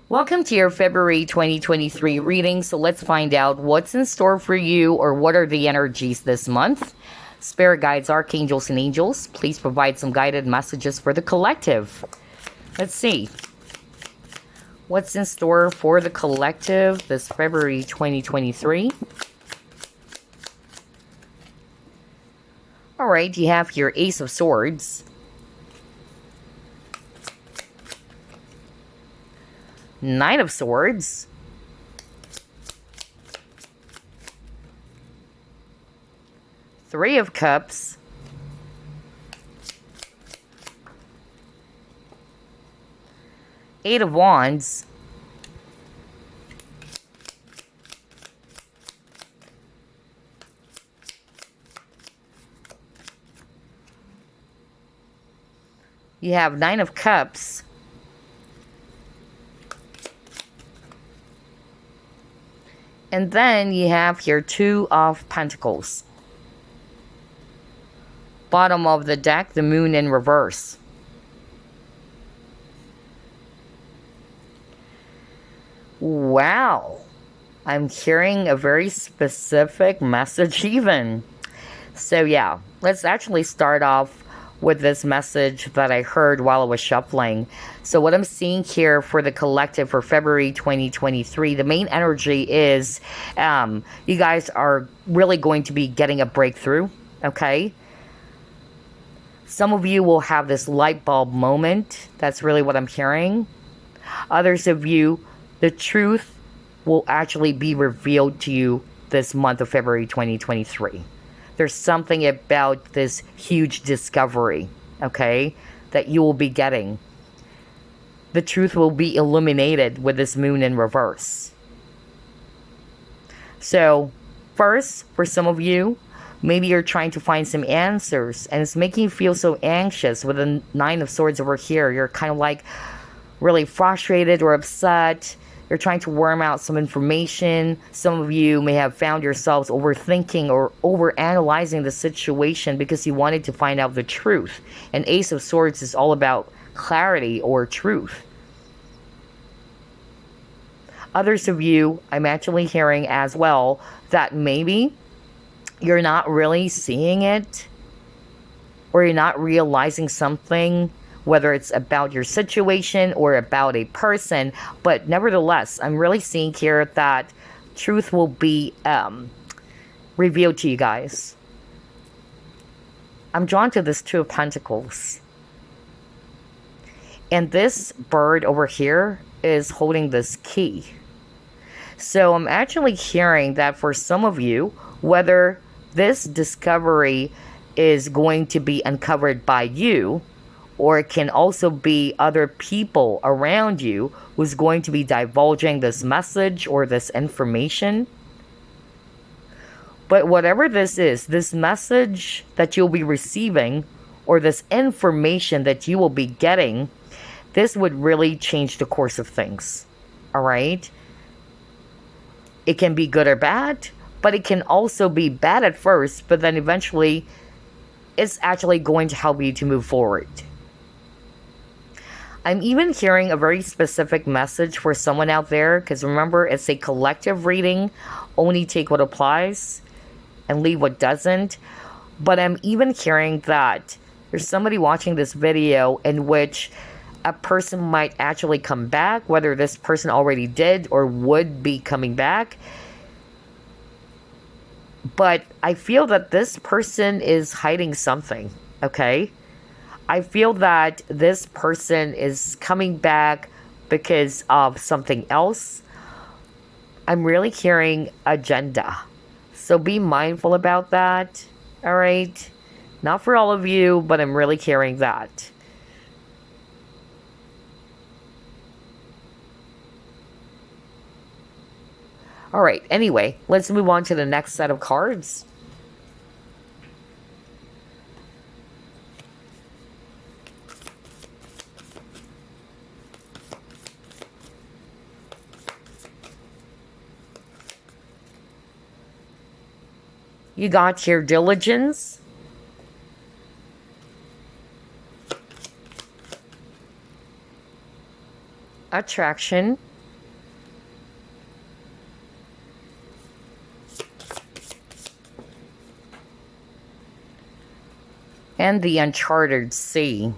Welcome to your February 2023 reading. So let's find out what's in store for you, or what are the energies this month. Spirit guides, archangels, and angels, please provide some guided messages for the collective. Let's see. What's in store for the collective this February 2023? All right, you have your Ace of Swords, Knight of Swords, Three of Cups, Eight of Wands, you have Nine of Cups, and then you have here Two of Pentacles. Bottom of the deck, the Moon in reverse. Wow. I'm hearing a very specific message even. So yeah, let's actually start off with this message that I heard while I was shuffling. So what I'm seeing here for the collective for February 2023, the main energy is you guys are really going to be getting a breakthrough, okay? Some of you will have this light bulb moment. That's really what I'm hearing. Others of you, the truth will actually be revealed to you this month of February 2023. There's something about this huge discovery, okay, that you will be getting. The truth will be illuminated with this Moon in reverse. So, first, for some of you, maybe you're trying to find some answers, and it's making you feel so anxious with the Nine of Swords over here. You're kind of like really frustrated or upset. You're trying to worm out some information. Some of you may have found yourselves overthinking or overanalyzing the situation because you wanted to find out the truth. And Ace of Swords is all about clarity or truth. Others of you, I'm actually hearing as well that maybe you're not really seeing it, or you're not realizing something, whether it's about your situation or about a person. But nevertheless, I'm really seeing here that truth will be revealed to you guys. I'm drawn to this Two of Pentacles. And this bird over here is holding this key. So I'm actually hearing that for some of you, whether this discovery is going to be uncovered by you, or it can also be other people around you who's going to be divulging this message or this information. But whatever this is, this message that you'll be receiving, or this information that you will be getting, this would really change the course of things. All right? It can be good or bad, but it can also be bad at first, but then eventually it's actually going to help you to move forward. I'm even hearing a very specific message for someone out there, because remember, it's a collective reading. Only take what applies and leave what doesn't. But I'm even hearing that there's somebody watching this video in which a person might actually come back, whether this person already did or would be coming back. But I feel that this person is hiding something, okay? I feel that this person is coming back because of something else. I'm really hearing agenda. So be mindful about that, all right? Not for all of you, but I'm really hearing that. All right, anyway, let's move on to the next set of cards. You got your diligence, attraction, and the uncharted sea.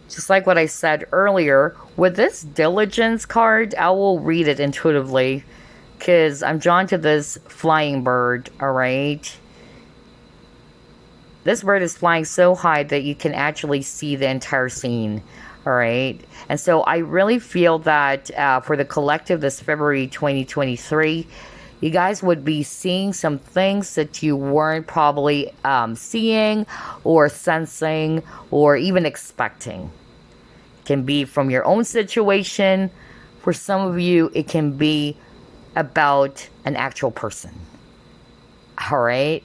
Just like what I said earlier, with this diligence card, I will read it intuitively because I'm drawn to this flying bird, alright? This bird is flying so high that you can actually see the entire scene, alright? And so I really feel that for the collective this February 2023, you guys would be seeing some things that you weren't probably seeing or sensing or even expecting. It can be from your own situation. For some of you, it can be about an actual person. All right?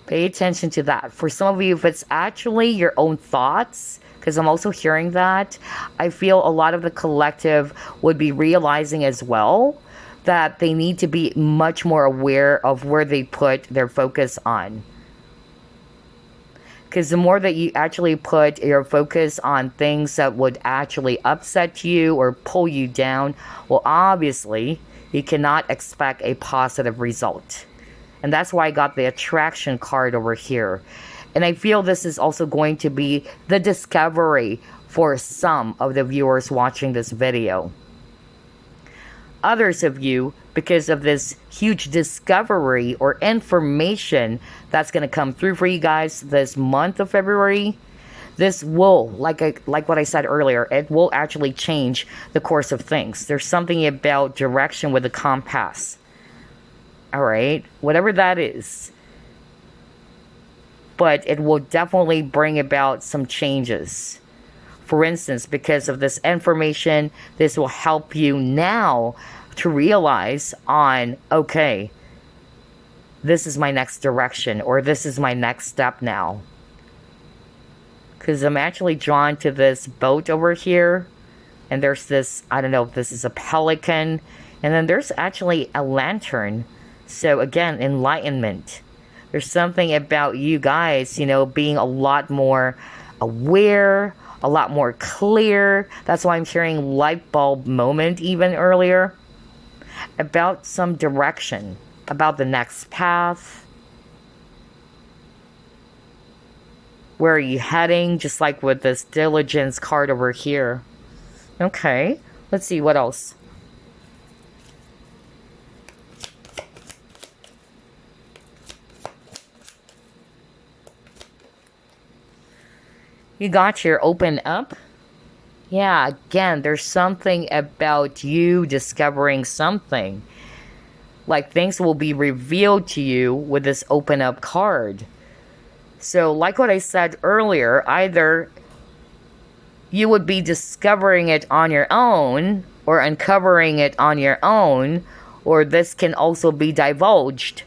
Pay attention to that. For some of you, if it's actually your own thoughts, because I'm also hearing that, I feel a lot of the collective would be realizing as well that they need to be much more aware of where they put their focus on. Because the more that you actually put your focus on things that would actually upset you or pull you down, well, obviously, you cannot expect a positive result. And that's why I got the attraction card over here. And I feel this is also going to be the discovery for some of the viewers watching this video. Others of you, because of this huge discovery or information that's going to come through for you guys this month of February, this will, like what I said earlier, it will actually change the course of things. There's something about direction with a compass. All right, whatever that is. But it will definitely bring about some changes. For instance, because of this information, this will help you now to realize on, okay, this is my next direction, or this is my next step now. Because I'm actually drawn to this boat over here, and there's this, I don't know if this is a pelican, and then there's actually a lantern. So again, enlightenment. There's something about you guys, you know, being a lot more aware, a lot more clear. That's why I'm hearing light bulb moment even earlier. About some direction, about the next path. Where are you heading? Just like with this diligence card over here. Okay, let's see what else. You got your open up. Yeah, again, there's something about you discovering something. Like things will be revealed to you with this open up card. So like what I said earlier, either you would be discovering it on your own or uncovering it on your own, or this can also be divulged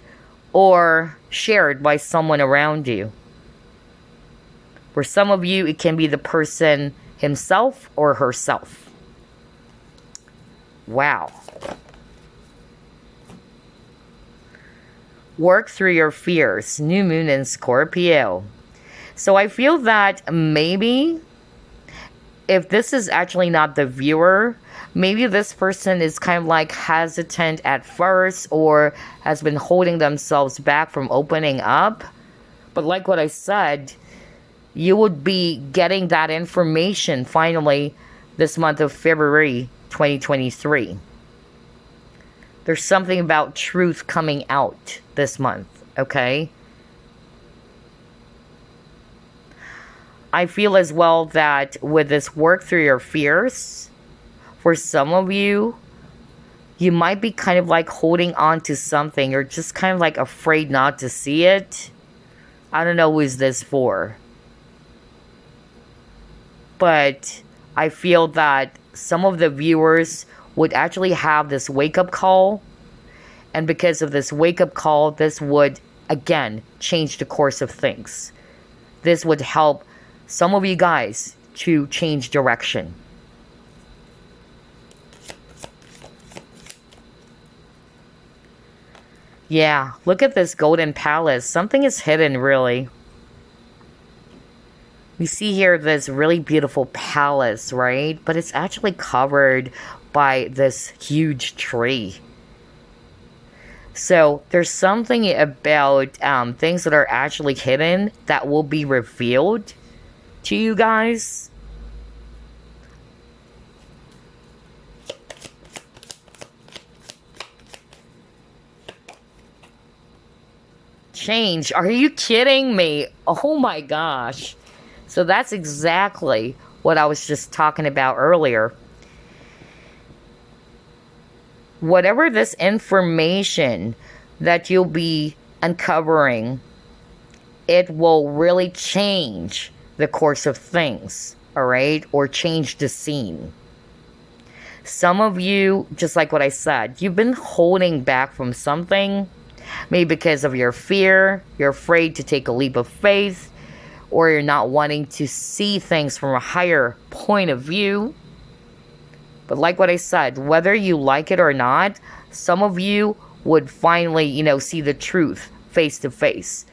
or shared by someone around you. For some of you, it can be the person himself or herself. Wow. Work through your fears. New moon in Scorpio. So I feel that maybe if this is actually not the viewer, maybe this person is kind of like hesitant at first or has been holding themselves back from opening up. But like what I said, you would be getting that information finally this month of February 2023. There's something about truth coming out this month, okay? I feel as well that with this work through your fears, for some of you, you might be kind of like holding on to something or just kind of like afraid not to see it. I don't know who is this for. But I feel that some of the viewers would actually have this wake-up call. And because of this wake-up call, this would, again, change the course of things. This would help some of you guys to change direction. Yeah, look at this golden palace. Something is hidden, really. We see here this really beautiful palace, right? But it's actually covered by this huge tree. So there's something about things that are actually hidden that will be revealed to you guys. Change. Are you kidding me? Oh my gosh. So that's exactly what I was just talking about earlier. Whatever this information that you'll be uncovering, it will really change the course of things, all right? Or change the scene. Some of you, just like what I said, you've been holding back from something, maybe because of your fear, you're afraid to take a leap of faith, or you're not wanting to see things from a higher point of view. But like what I said, whether you like it or not, some of you would finally, see the truth face to face.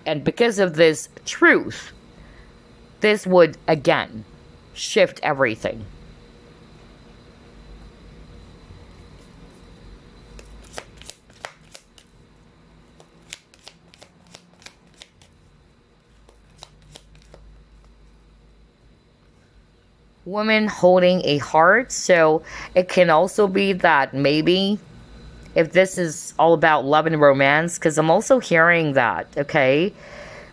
And because of this truth, this would, again, shift everything. Woman holding a heart, so it can also be that maybe if this is all about love and romance, because I'm also hearing that, okay,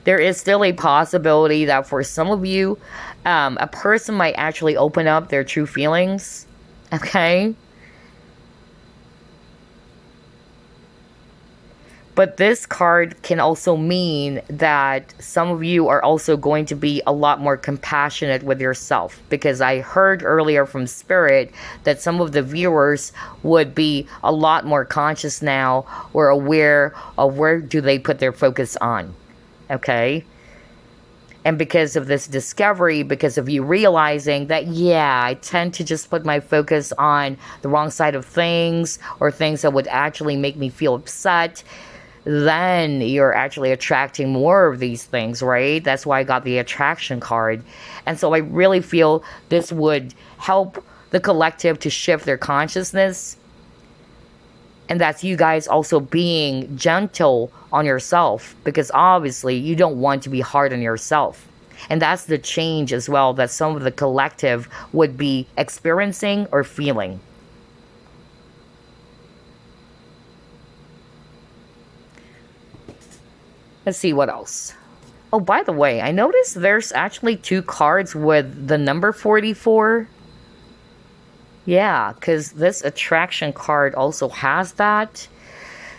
there is still a possibility that for some of you, a person might actually open up their true feelings, okay? But this card can also mean that some of you are also going to be a lot more compassionate with yourself, because I heard earlier from Spirit that some of the viewers would be a lot more conscious now, or aware of where do they put their focus on, okay? And because of this discovery, because of you realizing that, yeah, I tend to just put my focus on the wrong side of things, or things that would actually make me feel upset, then you're actually attracting more of these things, right? That's why I got the attraction card. And so I really feel this would help the collective to shift their consciousness. And that's you guys also being gentle on yourself, because obviously you don't want to be hard on yourself. And that's the change as well that some of the collective would be experiencing or feeling. Let's see what else. Oh, by the way, I noticed there's actually 2 cards with the number 44. Yeah, because this attraction card also has that.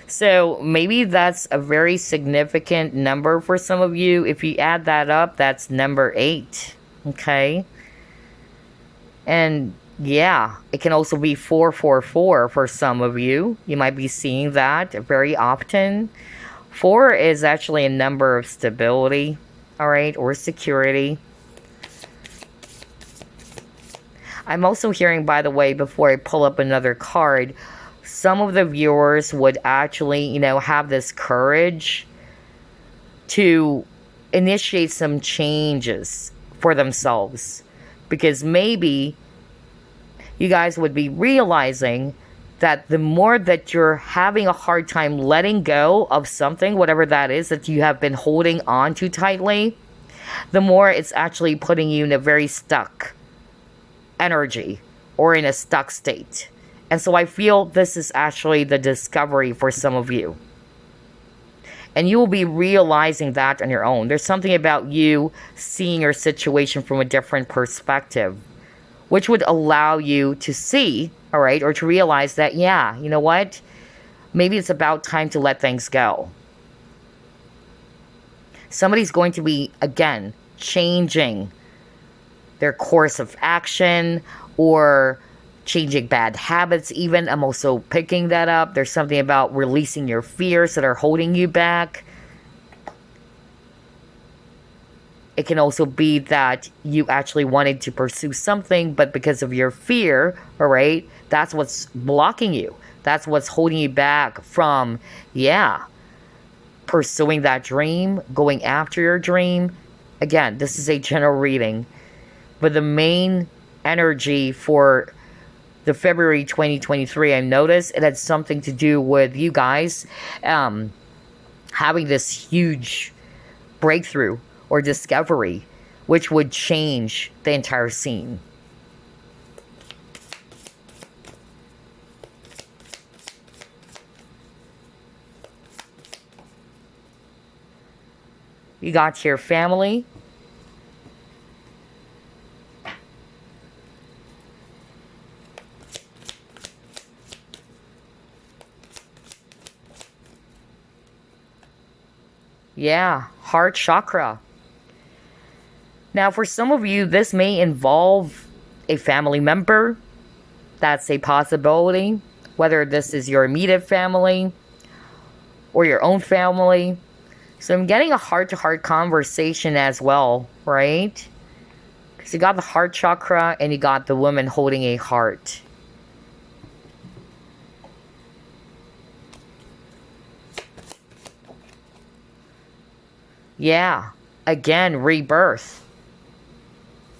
So maybe that's a very significant number for some of you. If you add that up, that's number 8. Okay. And yeah, it can also be 444 for some of you. You might be seeing that very often. 4 is actually a number of stability, all right, or security. I'm also hearing, by the way, before I pull up another card, some of the viewers would actually, have this courage to initiate some changes for themselves. Because maybe you guys would be realizing that the more that you're having a hard time letting go of something, whatever that is that you have been holding on to tightly, the more it's actually putting you in a very stuck energy or in a stuck state. And so I feel this is actually the discovery for some of you. And you will be realizing that on your own. There's something about you seeing your situation from a different perspective, which would allow you to see, all right, or to realize that, yeah, you know what? Maybe it's about time to let things go. Somebody's going to be, again, changing their course of action or changing bad habits even. I'm also picking that up. There's something about releasing your fears that are holding you back. It can also be that you actually wanted to pursue something, but because of your fear, all right, that's what's blocking you. That's what's holding you back from, pursuing that dream, going after your dream. Again, this is a general reading, but the main energy for the February 2023, I noticed it had something to do with you guys having this huge breakthrough or discovery, which would change the entire scene. You got your family. Yeah, heart chakra. Now, for some of you, this may involve a family member. That's a possibility. Whether this is your immediate family or your own family. So I'm getting a heart-to-heart conversation as well, right? Because you got the heart chakra and you got the woman holding a heart. Yeah, again, rebirth.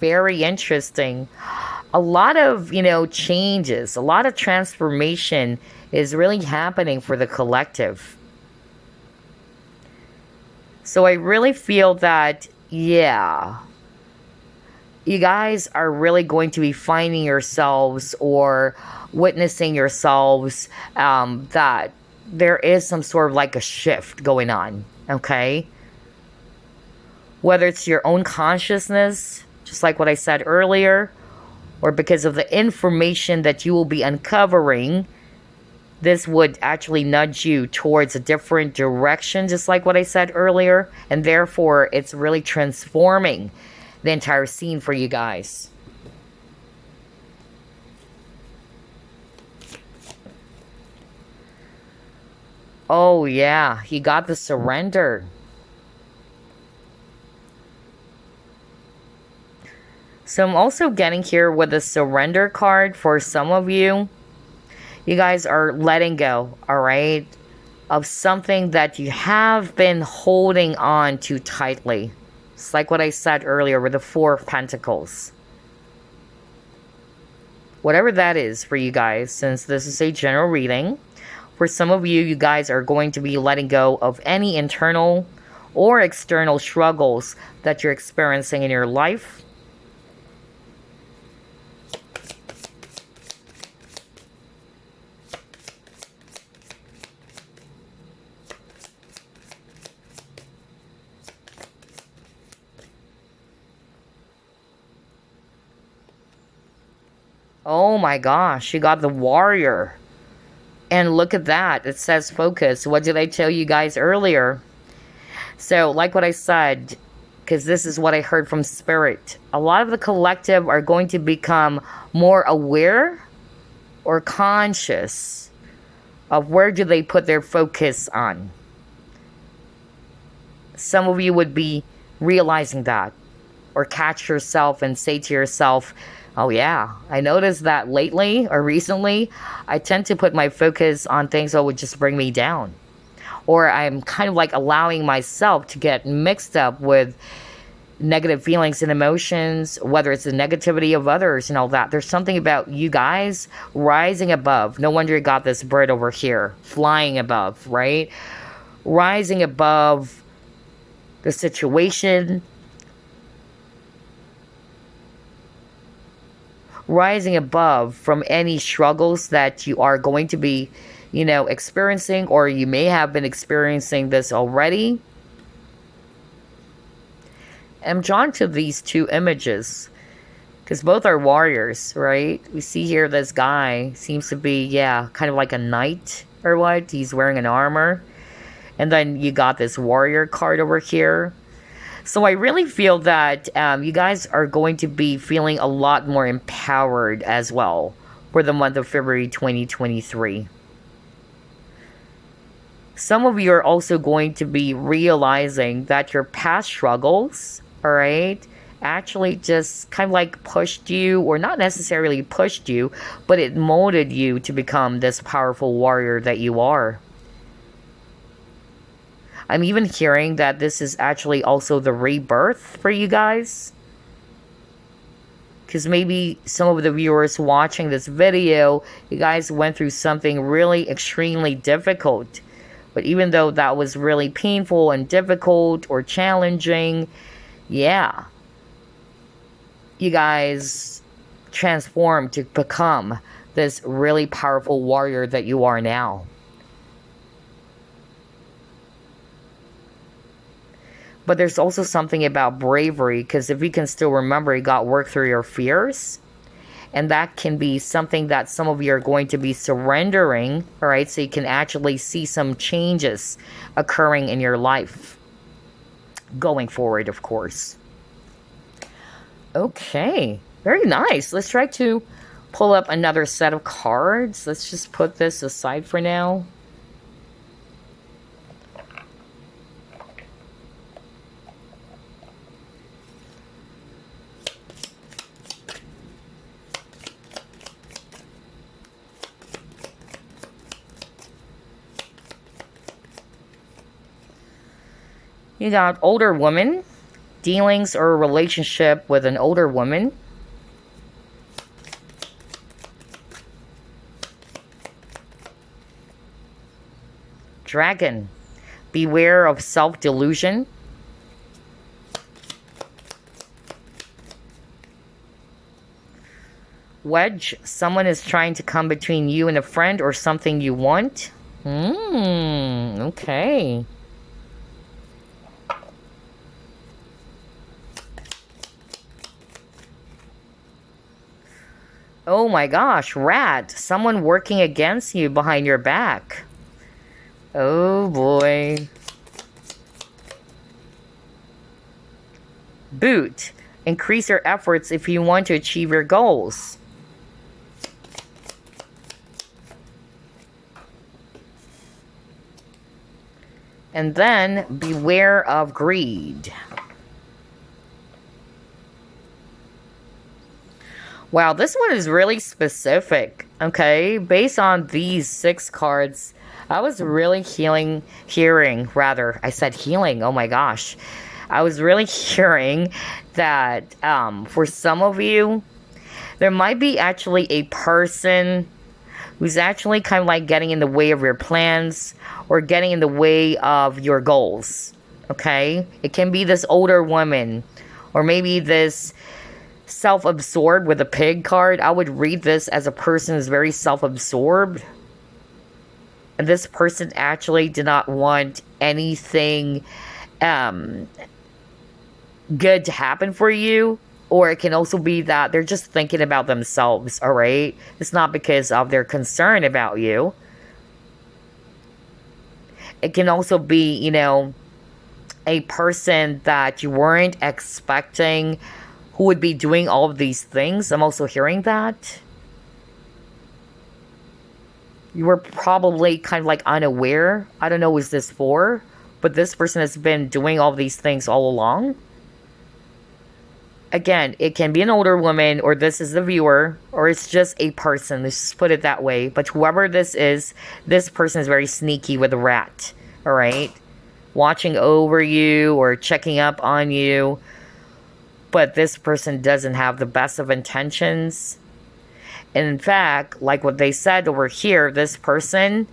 Very interesting. A lot of, changes, a lot of transformation is really happening for the collective. So I really feel that, yeah, you guys are really going to be finding yourselves or witnessing yourselves that there is some sort of like a shift going on, okay? Whether it's your own consciousness, just like what I said earlier, or because of the information that you will be uncovering, this would actually nudge you towards a different direction, just like what I said earlier. And therefore, it's really transforming the entire scene for you guys. Oh, yeah. You got the surrender. So I'm also getting here with the surrender card for some of you. You guys are letting go, all right, of something that you have been holding on to tightly. It's like what I said earlier with the Four of Pentacles. Whatever that is for you guys, since this is a general reading, for some of you, you guys are going to be letting go of any internal or external struggles that you're experiencing in your life. Oh my gosh, you got the warrior. And look at that. It says focus. What did I tell you guys earlier? So, like what I said, because this is what I heard from Spirit, a lot of the collective are going to become more aware or conscious of where do they put their focus on. Some of you would be realizing that, or catch yourself and say to yourself, oh yeah, I noticed that lately or recently, I tend to put my focus on things that would just bring me down. Or I'm kind of like allowing myself to get mixed up with negative feelings and emotions, whether it's the negativity of others and all that. There's something about you guys rising above. No wonder you got this bird over here, flying above, right? Rising above the situation, rising above from any struggles that you are going to be, experiencing, or you may have been experiencing this already. I'm drawn to these two images because both are warriors, right? We see here this guy seems to be, kind of like a knight or what. He's wearing an armor. And then you got this warrior card over here. So I really feel that you guys are going to be feeling a lot more empowered as well for the month of February 2023. Some of you are also going to be realizing that your past struggles, all right, actually just kind of like pushed you, or not necessarily pushed you, but it molded you to become this powerful warrior that you are. I'm even hearing that this is actually also the rebirth for you guys. Because maybe some of the viewers watching this video, you guys went through something really extremely difficult. But even though that was really painful and difficult or challenging, yeah, you guys transformed to become this really powerful warrior that you are now. But there's also something about bravery, because if you can still remember, you got work through your fears. And that can be something that some of you are going to be surrendering, all right? So you can actually see some changes occurring in your life. Going forward, of course. Okay, very nice. Let's try to pull up another set of cards. Let's just put this aside for now. You got older woman, dealings or relationship with an older woman. Dragon, beware of self-delusion. Wedge, someone is trying to come between you and a friend or something you want. Okay. Oh my gosh, rat, someone working against you behind your back. Oh boy. Boot, increase your efforts if you want to achieve your goals. And then, beware of greed. Wow, this one is really specific, okay? Based on these 6 cards, I was really hearing, I said healing, oh my gosh. I was really hearing that for some of you, there might be actually a person who's actually kind of like getting in the way of your plans or getting in the way of your goals, okay? It can be this older woman or maybe this self-absorbed with a pig card. I would read this as a person who's very self-absorbed. And this person actually did not want anything good to happen for you. Or it can also be that they're just thinking about themselves, alright? It's not because of their concern about you. It can also be, you know, a person that you weren't expecting who would be doing all of these things. I'm also hearing that. You were probably kind of like unaware. I don't know who this for, but this person has been doing all of these things all along. Again, it can be an older woman, or this is the viewer, or it's just a person. Let's just put it that way. But whoever this person is very sneaky with a rat. Alright? Watching over you or checking up on you. But this person doesn't have the best of intentions. And in fact, like what they said over here, this person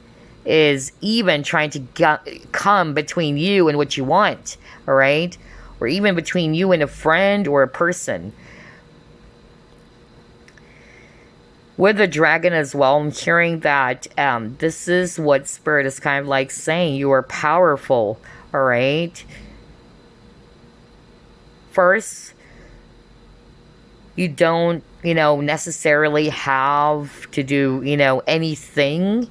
is even trying to come between you and what you want. Alright? Or even between you and a friend or a person. With the dragon as well, I'm hearing that this is what Spirit is kind of like saying. You are powerful, alright? First, you don't, you know, necessarily have to do, you know, anything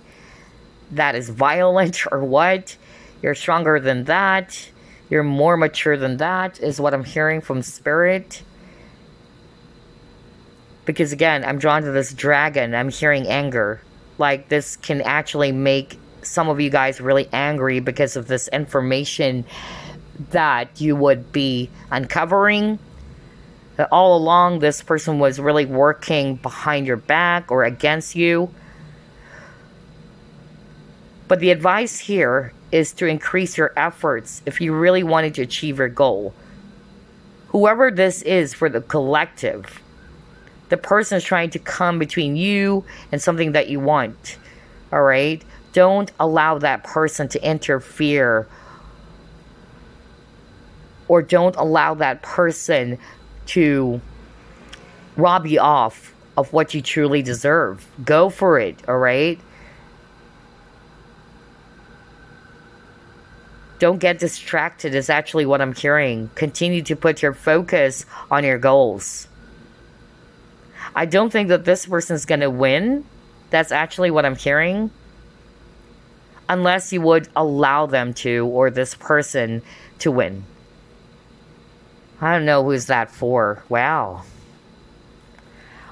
that is violent or what. You're stronger than that. You're more mature than that, is what I'm hearing from Spirit. Because again, I'm drawn to this dragon. I'm hearing anger. Like, this can actually make some of you guys really angry because of this information that you would be uncovering. That all along, this person was really working behind your back or against you. But the advice here is to increase your efforts if you really wanted to achieve your goal. Whoever this is for the collective, the person is trying to come between you and something that you want. All right? Don't allow that person to interfere, or don't allow that person to rob you off of what you truly deserve. Go for it, all right? Don't get distracted is actually what I'm hearing. Continue to put your focus on your goals. I don't think that this person's going to win. That's actually what I'm hearing. Unless you would allow them to, or this person to win. I don't know who's that for. Wow.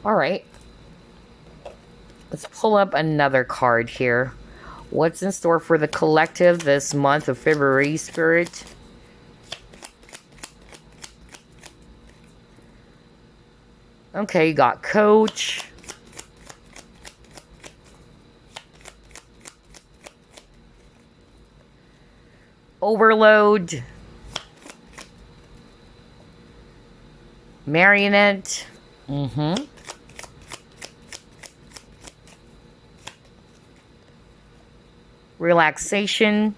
All right. Let's pull up another card here. What's in store for the collective this month of February, Spirit? Okay, you got Coach. Overload. Marionette. Relaxation.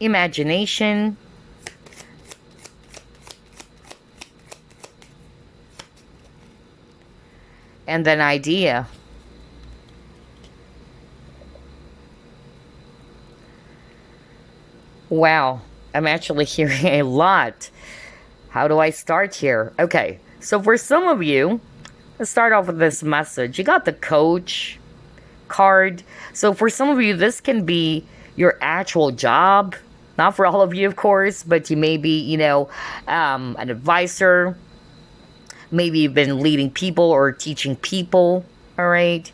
Imagination. And an idea. Wow, I'm actually hearing a lot. How do I start here? Okay, so for some of you, let's start off with this message. You got the Coach card. So for some of you, this can be your actual job. Not for all of you, of course, but you may be, you know, an advisor. Maybe you've been leading people or teaching people, all right?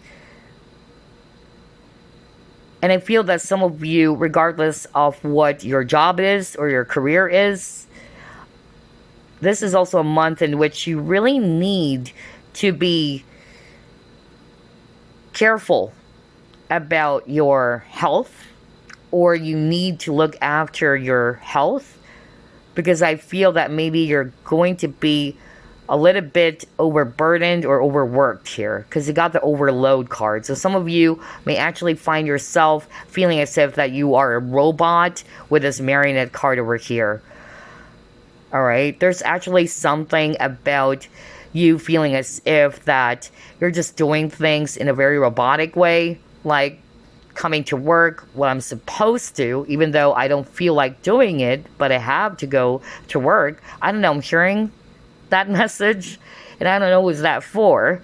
And I feel that some of you, regardless of what your job is or your career is, this is also a month in which you really need to be careful about your health, or you need to look after your health, because I feel that maybe you're going to be a little bit overburdened or overworked here, because you got the overload card. So some of you may actually find yourself feeling as if that you are a robot with this marionette card over here. All right, there's actually something about you feeling as if that you're just doing things in a very robotic way, like coming to work when I'm supposed to, even though I don't feel like doing it, but I have to go to work. I don't know, I'm hearing that message, and I don't know who's that for.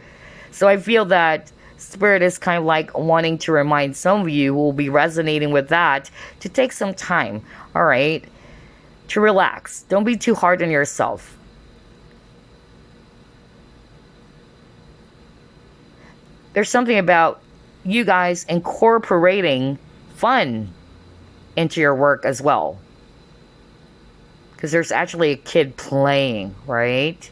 So I feel that Spirit is kind of like wanting to remind some of you who will be resonating with that to take some time, all right, to relax. Don't be too hard on yourself. There's something about you guys incorporating fun into your work as well. Because there's actually a kid playing, right?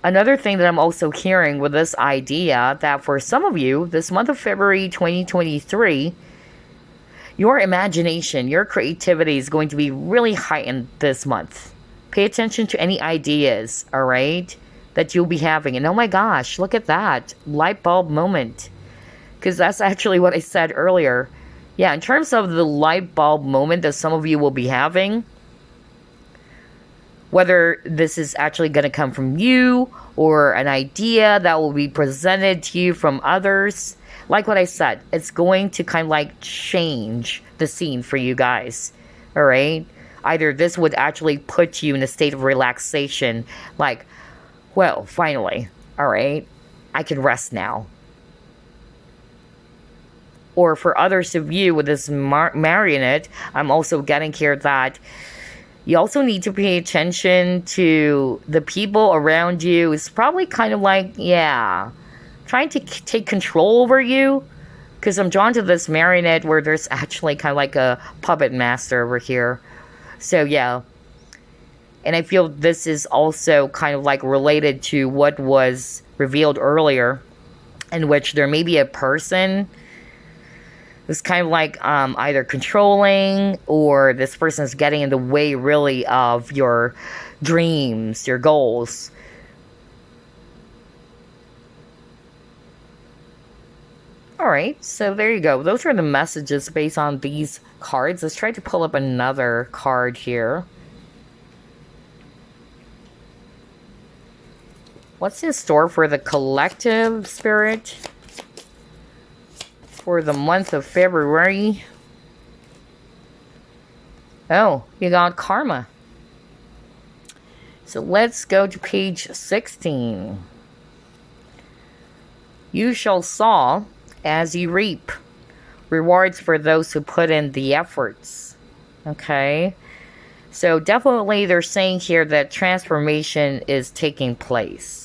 Another thing that I'm also hearing with this idea, that for some of you, this month of February 2023, your imagination, your creativity is going to be really heightened this month. Pay attention to any ideas, all right, that you'll be having. And oh my gosh, look at that. Light bulb moment. Because that's actually what I said earlier. Yeah, in terms of the light bulb moment that some of you will be having, whether this is actually going to come from you or an idea that will be presented to you from others, like what I said, it's going to kind of like change the scene for you guys, all right? Either this would actually put you in a state of relaxation, like, well, finally, all right, I can rest now. Or for others of you with this marionette, I'm also getting here that you also need to pay attention to the people around you. It's probably kind of like, yeah, trying to take control over you. Because I'm drawn to this marionette where there's actually kind of like a puppet master over here. So, yeah. And I feel this is also kind of like related to what was revealed earlier, in which there may be a person It's kind of like either controlling, or this person is getting in the way really of your dreams, your goals. Alright, so there you go. Those are the messages based on these cards. Let's try to pull up another card here. What's in store for the collective, Spirit? For the month of February. Oh, you got karma. So let's go to page 16. You shall sow as you reap. Rewards for those who put in the efforts. Okay. So definitely they're saying here that transformation is taking place.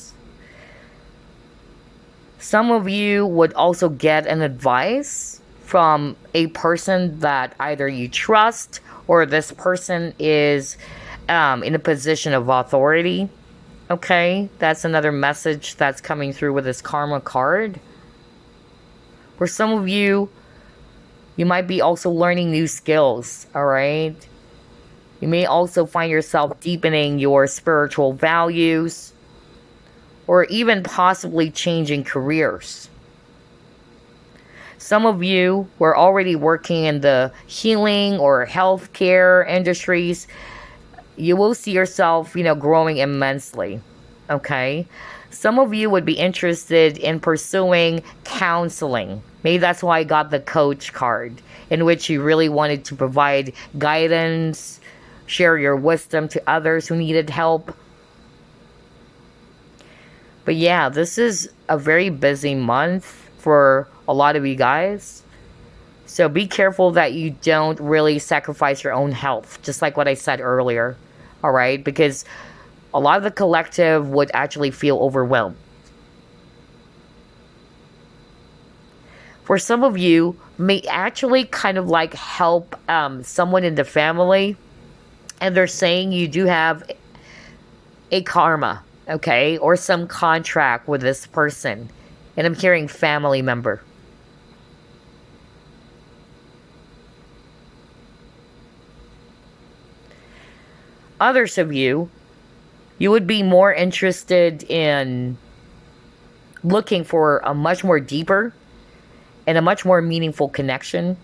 Some of you would also get an advice from a person that either you trust, or this person is in a position of authority. Okay, that's another message that's coming through with this karma card. For some of you, you might be also learning new skills, all right? You may also find yourself deepening your spiritual values, or even possibly changing careers. Some of you were already working in the healing or healthcare industries. You will see yourself, growing immensely. Okay? Some of you would be interested in pursuing counseling. Maybe that's why I got the coach card, in which you really wanted to provide guidance, share your wisdom to others who needed help. But yeah, this is a very busy month for a lot of you guys. So be careful that you don't really sacrifice your own health, just like what I said earlier. All right? Because a lot of the collective would actually feel overwhelmed. For some of you, may actually kind of like help someone in the family. And they're saying you do have a karma. Okay, or some contract with this person. And I'm hearing family member. Others of you, you would be more interested in looking for a much more deeper and a much more meaningful connection.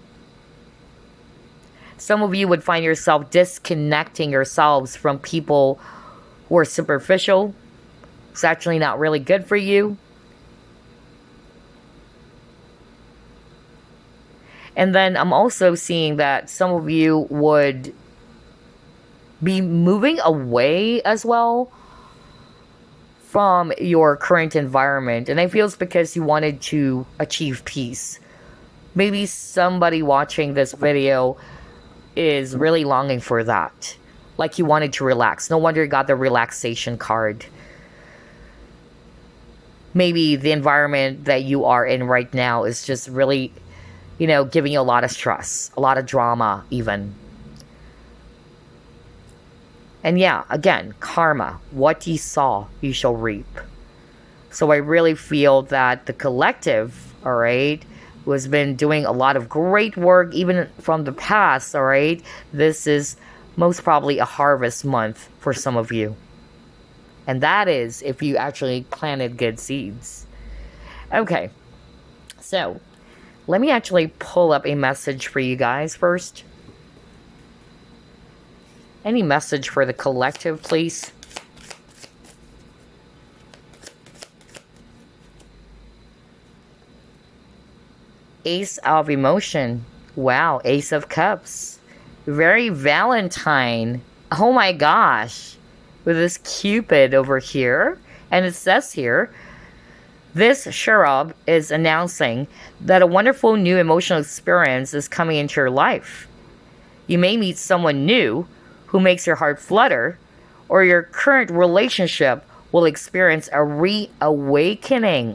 Some of you would find yourself disconnecting yourselves from people who are superficial. It's actually not really good for you. And then I'm also seeing that some of you would be moving away as well from your current environment. And I feel it's because you wanted to achieve peace. Maybe somebody watching this video is really longing for that. Like you wanted to relax. No wonder you got the relaxation card. Maybe the environment that you are in right now is just really, giving you a lot of stress, a lot of drama even. And yeah, again, karma. What ye sow, you shall reap. So I really feel that the collective, all right, who has been doing a lot of great work even from the past, all right, this is most probably a harvest month for some of you. And that is if you actually planted good seeds. Okay, so let me actually pull up a message for you guys first. Any message for the collective, please? Ace of Emotion. Wow, Ace of Cups. Very Valentine. Oh my gosh. With this Cupid over here. And it says here, this cherub is announcing that a wonderful new emotional experience is coming into your life. You may meet someone new who makes your heart flutter, or your current relationship will experience a reawakening.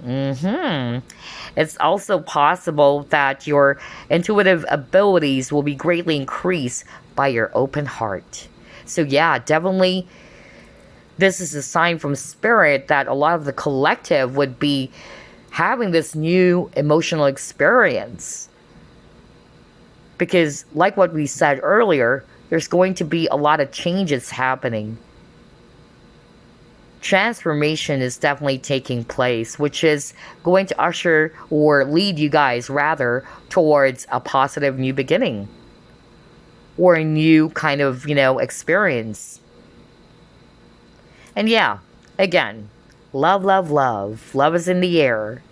It's also possible that your intuitive abilities will be greatly increased by your open heart. So yeah, definitely this is a sign from spirit that a lot of the collective would be having this new emotional experience. Because, like what we said earlier, there's going to be a lot of changes happening. Transformation is definitely taking place, which is going to usher or lead you guys rather towards a positive new beginning or a new kind of, experience. And yeah, again, love, love, love. Love is in the air.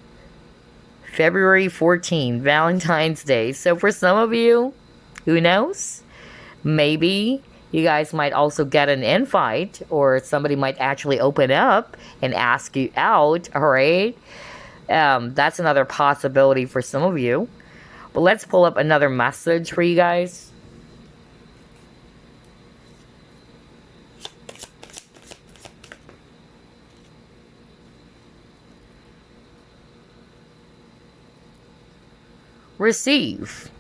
February 14th, Valentine's Day. So for some of you, who knows? Maybe you guys might also get an invite, or somebody might actually open up and ask you out, all right? That's another possibility for some of you. But let's pull up another message for you guys. Receive.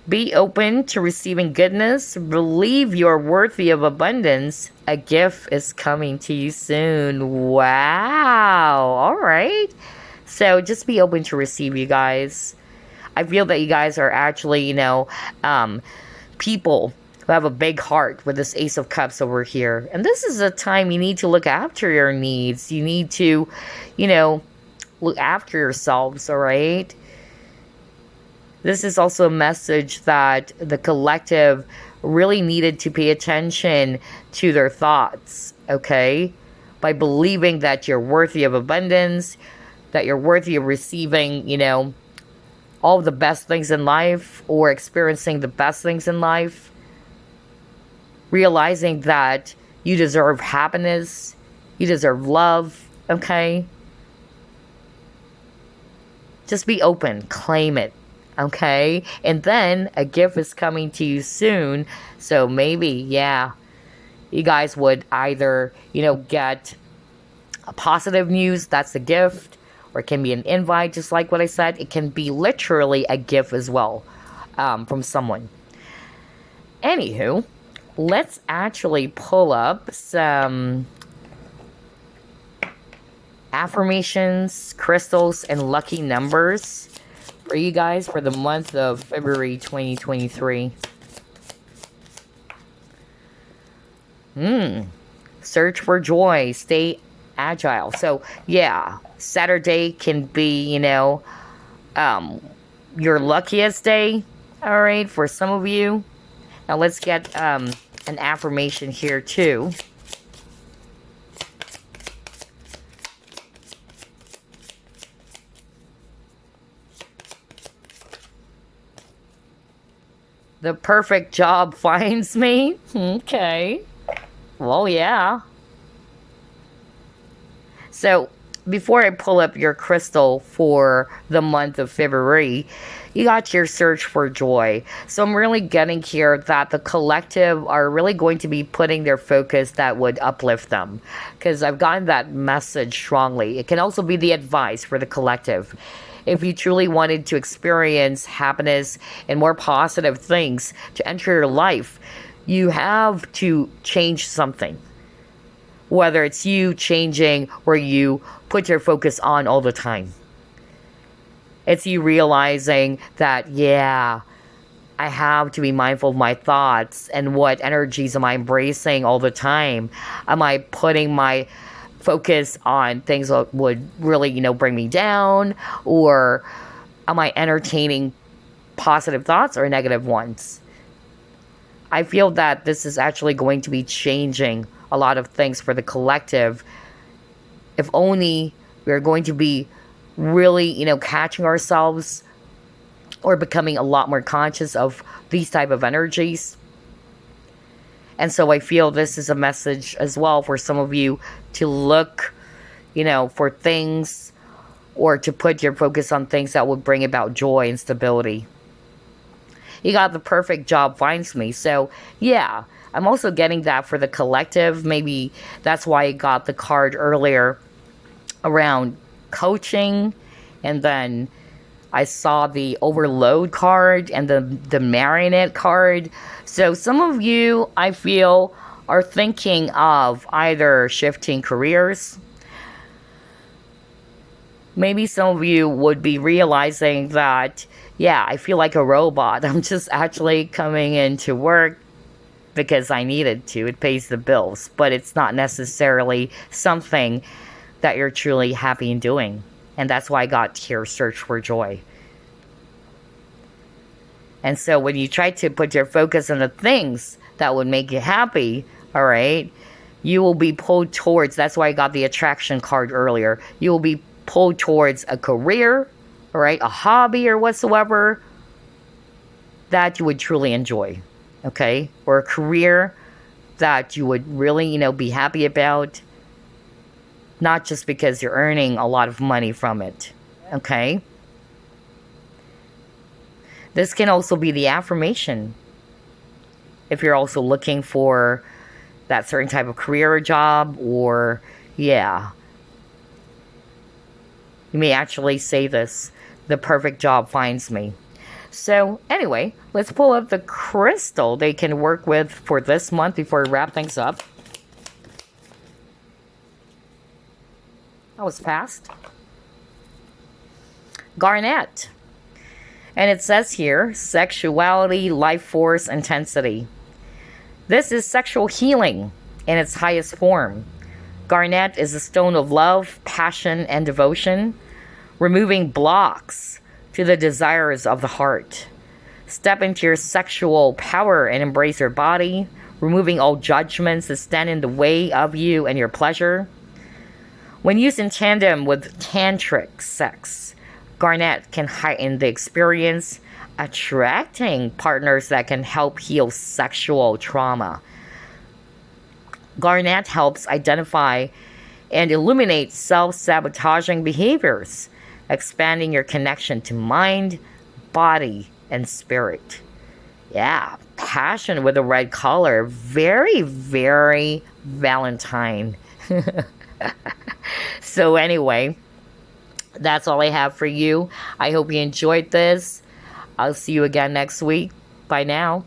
Be open to receiving goodness. Believe you're worthy of abundance. A gift is coming to you soon. Wow. All right. So just be open to receive, you guys. I feel that you guys are actually, people who have a big heart with this Ace of Cups over here. And this is a time you need to look after your needs. You need to, look after yourselves, all right? This is also a message that the collective really needed to pay attention to their thoughts, okay? By believing that you're worthy of abundance, that you're worthy of receiving, all the best things in life or experiencing the best things in life. Realizing that you deserve happiness, you deserve love, okay? Just be open, claim it. Okay, and then a gift is coming to you soon. So maybe, you guys would either, get a positive news, that's a gift, or it can be an invite, just like what I said. It can be literally a gift as well, from someone. Anywho, let's actually pull up some affirmations, crystals, and lucky numbers for you guys for the month of February 2023. Search for joy. Stay agile. So, Saturday can be, your luckiest day. All right, for some of you. Now, let's get an affirmation here, too. The perfect job finds me. Okay. Well, yeah. So, before I pull up your crystal for the month of February, you got your search for joy. So I'm really getting here that the collective are really going to be putting their focus that would uplift them. Because I've gotten that message strongly. It can also be the advice for the collective. If you truly wanted to experience happiness and more positive things to enter your life, you have to change something. Whether it's you changing where you put your focus on all the time. It's you realizing that, I have to be mindful of my thoughts and what energies am I embracing all the time. Am I putting my focus on things that would really, bring me down? Or am I entertaining positive thoughts or negative ones? I feel that this is actually going to be changing a lot of things for the collective. If only we're going to be really, catching ourselves or becoming a lot more conscious of these type of energies. And so I feel this is a message as well for some of you to look, for things or to put your focus on things that would bring about joy and stability. You got the perfect job finds me. So, I'm also getting that for the collective. Maybe that's why I got the card earlier around coaching. And then I saw the overload card and the marionette card. So some of you, I feel, are thinking of either shifting careers, Maybe some of you would be realizing that, yeah, I feel like a robot. I'm just actually coming into work because I needed to. It pays the bills, but it's not necessarily something that you're truly happy in doing. And that's why I got here, Search for Joy. And so when you try to put your focus on the things that would make you happy, all right, you will be pulled towards, that's why I got the attraction card earlier. You will be pulled towards a career, all right, a hobby or whatsoever that you would truly enjoy, okay? Or a career that you would really, be happy about, not just because you're earning a lot of money from it, okay? This can also be the affirmation. If you're also looking for that certain type of career or job, or, yeah. You may actually say this, the perfect job finds me. So, anyway, let's pull up the crystal they can work with for this month before we wrap things up. That was fast. Garnet. And it says here, sexuality, life force, intensity. This is sexual healing in its highest form. Garnet is a stone of love, passion, and devotion, removing blocks to the desires of the heart. Step into your sexual power and embrace your body, removing all judgments that stand in the way of you and your pleasure. When used in tandem with tantric sex, Garnet can heighten the experience, attracting partners that can help heal sexual trauma. Garnet helps identify and eliminate self-sabotaging behaviors, expanding your connection to mind, body, and spirit. Yeah, passion with a red color. Very, very Valentine. So anyway, that's all I have for you. I hope you enjoyed this. I'll see you again next week. Bye now.